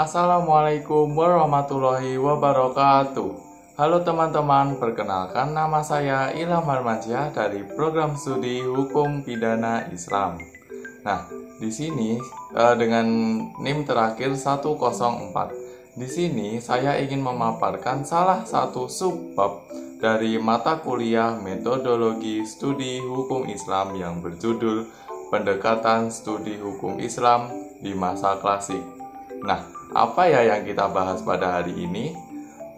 Assalamualaikum warahmatullahi wabarakatuh. Halo teman-teman, perkenalkan nama saya Ilham Armansyah dari program studi Hukum Pidana Islam. Nah, di sini dengan NIM terakhir 104. Di sini saya ingin memaparkan salah satu subbab dari mata kuliah Metodologi Studi Hukum Islam yang berjudul Pendekatan Studi Hukum Islam di Masa Klasik. Nah, apa ya yang kita bahas pada hari ini?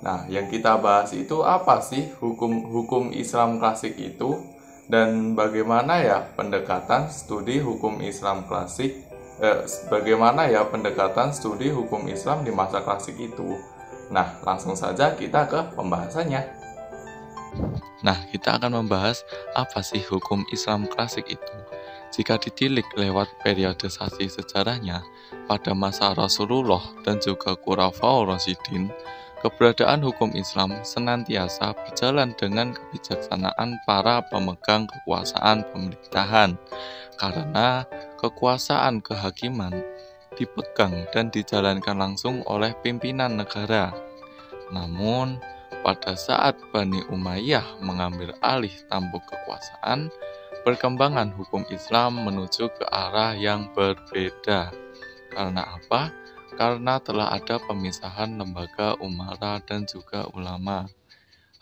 Nah, yang kita bahas itu apa sih hukum Islam klasik itu? Dan bagaimana ya pendekatan studi hukum Islam klasik? Bagaimana ya pendekatan studi hukum Islam di masa klasik itu? Nah, langsung saja kita ke pembahasannya. Nah, kita akan membahas apa sih hukum Islam klasik itu. Jika ditilik lewat periodisasi sejarahnya, pada masa Rasulullah dan juga Khulafaur Rasyidin, keberadaan hukum Islam senantiasa berjalan dengan kebijaksanaan para pemegang kekuasaan pemerintahan, karena kekuasaan kehakiman dipegang dan dijalankan langsung oleh pimpinan negara. Namun, pada saat Bani Umayyah mengambil alih tampuk kekuasaan, perkembangan hukum Islam menuju ke arah yang berbeda. Karena apa? Karena telah ada pemisahan lembaga umara dan juga ulama.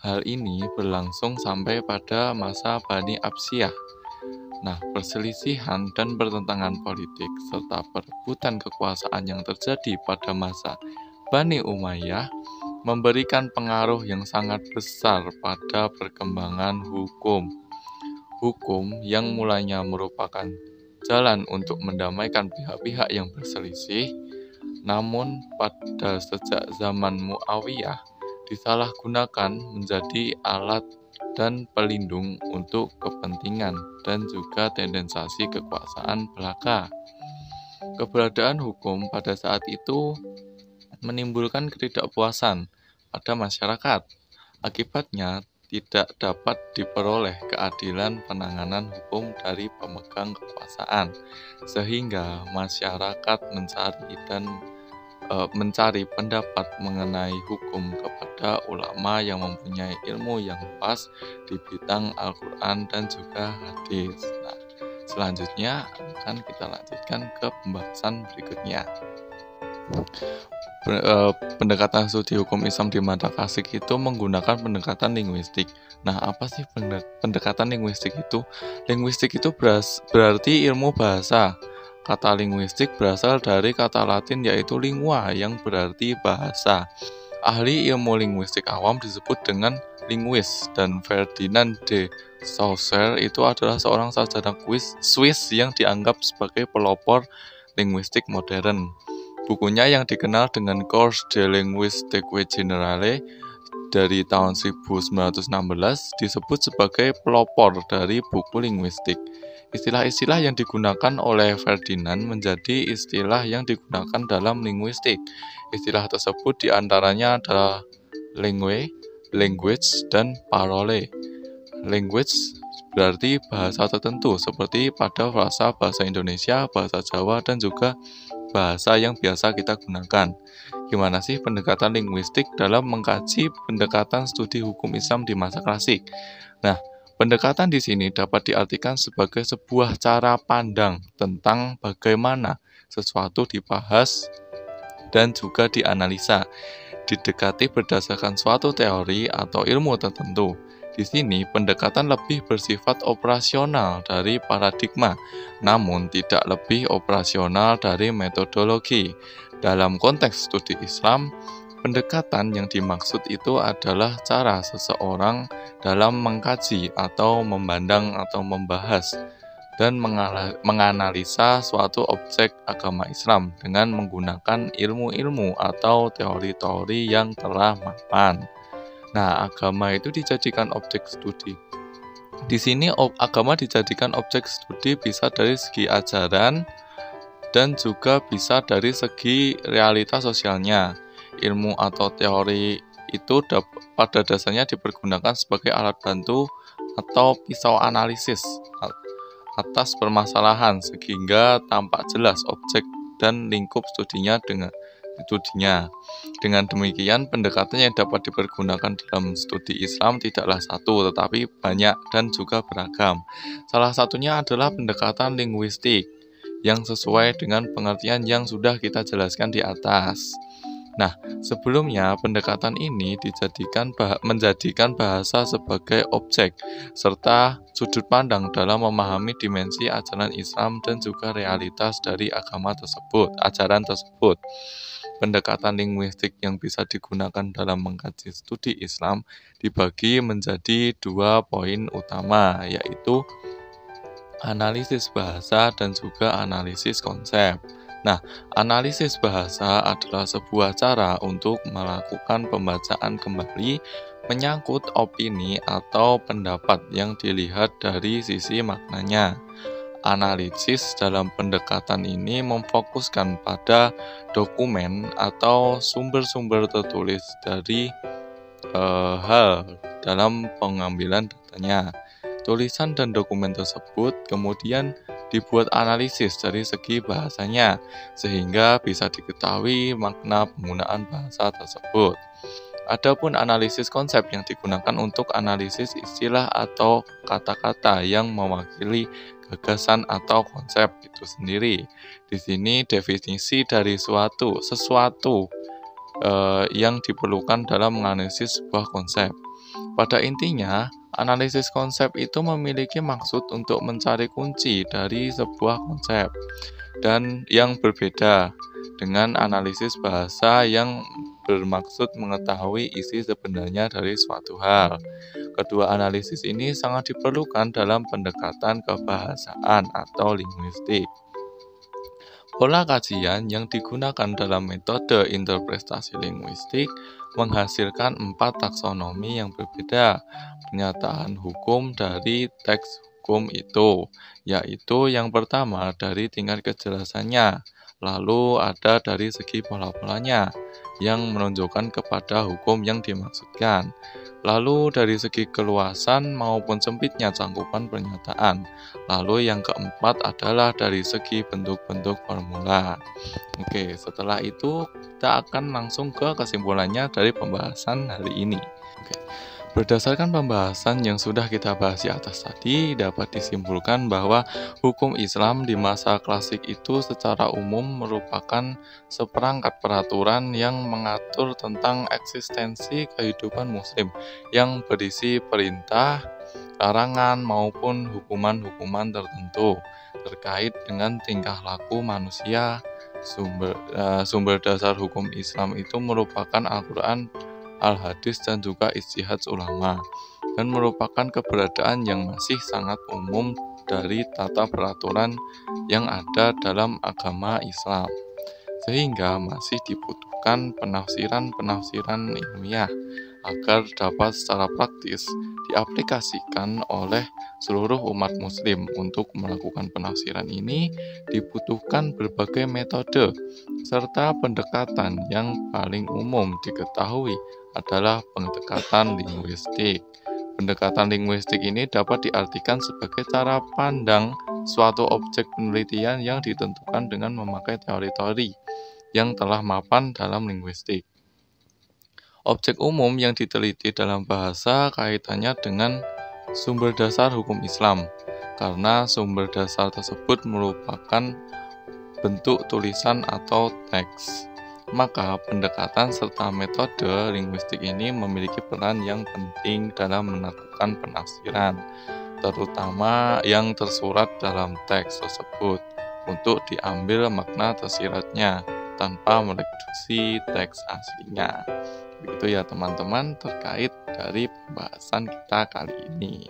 Hal ini berlangsung sampai pada masa Bani Abbasiyah. Nah, perselisihan dan pertentangan politik serta perebutan kekuasaan yang terjadi pada masa Bani Umayyah memberikan pengaruh yang sangat besar pada perkembangan hukum. Hukum yang mulanya merupakan jalan untuk mendamaikan pihak-pihak yang berselisih, namun pada sejak zaman Muawiyah disalahgunakan menjadi alat dan pelindung untuk kepentingan dan juga tendensasi kekuasaan belaka. Keberadaan hukum pada saat itu menimbulkan ketidakpuasan pada masyarakat. Akibatnya, tidak dapat diperoleh keadilan penanganan hukum dari pemegang kekuasaan, sehingga masyarakat mencari pendapat mengenai hukum kepada ulama yang mempunyai ilmu yang luas di bidang Al-Quran dan juga hadis. Nah, selanjutnya akan kita lanjutkan ke pembahasan berikutnya. Pendekatan studi hukum Islam di masa klasik itu menggunakan pendekatan linguistik. Nah, apa sih pendekatan linguistik itu? Linguistik itu berarti ilmu bahasa. Kata linguistik berasal dari kata Latin yaitu lingua yang berarti bahasa. Ahli ilmu linguistik awam disebut dengan linguis, dan Ferdinand de Saussure itu adalah seorang sarjana Swiss yang dianggap sebagai pelopor linguistik modern. Bukunya yang dikenal dengan Cours de linguistique générale dari tahun 1916 disebut sebagai pelopor dari buku linguistik. Istilah-istilah yang digunakan oleh Ferdinand menjadi istilah yang digunakan dalam linguistik. Istilah tersebut diantaranya adalah langue, language, dan parole. Language berarti bahasa tertentu, seperti pada frasa bahasa Indonesia, bahasa Jawa, dan juga bahasa yang biasa kita gunakan. Gimana sih pendekatan linguistik dalam mengkaji pendekatan studi hukum Islam di masa klasik? Nah, pendekatan di sini dapat diartikan sebagai sebuah cara pandang tentang bagaimana sesuatu dibahas dan juga dianalisa, didekati berdasarkan suatu teori atau ilmu tertentu. Di sini, pendekatan lebih bersifat operasional dari paradigma, namun tidak lebih operasional dari metodologi. Dalam konteks studi Islam, pendekatan yang dimaksud itu adalah cara seseorang dalam mengkaji atau memandang atau membahas dan menganalisa suatu objek agama Islam dengan menggunakan ilmu-ilmu atau teori-teori yang telah mapan. Nah, agama itu dijadikan objek studi. Di sini agama dijadikan objek studi bisa dari segi ajaran dan juga bisa dari segi realitas sosialnya. Ilmu atau teori itu pada dasarnya dipergunakan sebagai alat bantu atau pisau analisis atas permasalahan sehingga tampak jelas objek dan lingkup studinya studinya. Dengan demikian, pendekatan yang dapat dipergunakan dalam studi Islam tidaklah satu, tetapi banyak dan juga beragam. Salah satunya adalah pendekatan linguistik yang sesuai dengan pengertian yang sudah kita jelaskan di atas. Nah, sebelumnya pendekatan ini menjadikan bahasa sebagai objek serta sudut pandang dalam memahami dimensi ajaran Islam dan juga realitas dari ajaran tersebut. Pendekatan linguistik yang bisa digunakan dalam mengkaji studi Islam dibagi menjadi 2 poin utama, yaitu analisis bahasa dan juga analisis konsep. Nah, analisis bahasa adalah sebuah cara untuk melakukan pembacaan kembali menyangkut opini atau pendapat yang dilihat dari sisi maknanya. Analisis dalam pendekatan ini memfokuskan pada dokumen atau sumber-sumber tertulis dari hal dalam pengambilan datanya. Tulisan dan dokumen tersebut kemudian dibuat analisis dari segi bahasanya, sehingga bisa diketahui makna penggunaan bahasa tersebut. Adapun analisis konsep yang digunakan untuk analisis istilah atau kata-kata yang mewakili gagasan atau konsep itu sendiri. Di sini definisi dari sesuatu yang diperlukan dalam menganalisis sebuah konsep. Pada intinya, analisis konsep itu memiliki maksud untuk mencari kunci dari sebuah konsep dan yang berbeda dengan analisis bahasa yang bermaksud mengetahui isi sebenarnya dari suatu hal. Kedua analisis ini sangat diperlukan dalam pendekatan kebahasaan atau linguistik. Pola kajian yang digunakan dalam metode interpretasi linguistik menghasilkan 4 taksonomi yang berbeda pernyataan hukum dari teks hukum itu, yaitu yang pertama dari tingkat kejelasannya, lalu ada dari segi pola-polanya yang menunjukkan kepada hukum yang dimaksudkan, lalu dari segi keluasan maupun sempitnya cangkupan pernyataan, lalu yang keempat adalah dari segi bentuk-bentuk formula. Oke, setelah itu kita akan langsung ke kesimpulannya dari pembahasan hari ini. Oke. Berdasarkan pembahasan yang sudah kita bahas di atas tadi, dapat disimpulkan bahwa hukum Islam di masa klasik itu secara umum merupakan seperangkat peraturan yang mengatur tentang eksistensi kehidupan muslim yang berisi perintah, larangan maupun hukuman-hukuman tertentu terkait dengan tingkah laku manusia. Sumber dasar hukum Islam itu merupakan Al-Quran, Al-Hadis dan juga ijtihad ulama, dan merupakan keberadaan yang masih sangat umum dari tata peraturan yang ada dalam agama Islam, sehingga masih dibutuhkan penafsiran-penafsiran ilmiah agar dapat secara praktis diaplikasikan oleh seluruh umat muslim. Untuk melakukan penafsiran ini dibutuhkan berbagai metode serta pendekatan. Yang paling umum diketahui adalah pendekatan linguistik. Pendekatan linguistik ini dapat diartikan sebagai cara pandang suatu objek penelitian yang ditentukan dengan memakai teori-teori yang telah mapan dalam linguistik. Objek umum yang diteliti dalam bahasa kaitannya dengan sumber dasar hukum Islam, karena sumber dasar tersebut merupakan bentuk tulisan atau teks. Maka pendekatan serta metode linguistik ini memiliki peran yang penting dalam melakukan penafsiran, terutama yang tersurat dalam teks tersebut, untuk diambil makna tersiratnya tanpa mereduksi teks aslinya. Begitu ya teman-teman terkait dari pembahasan kita kali ini.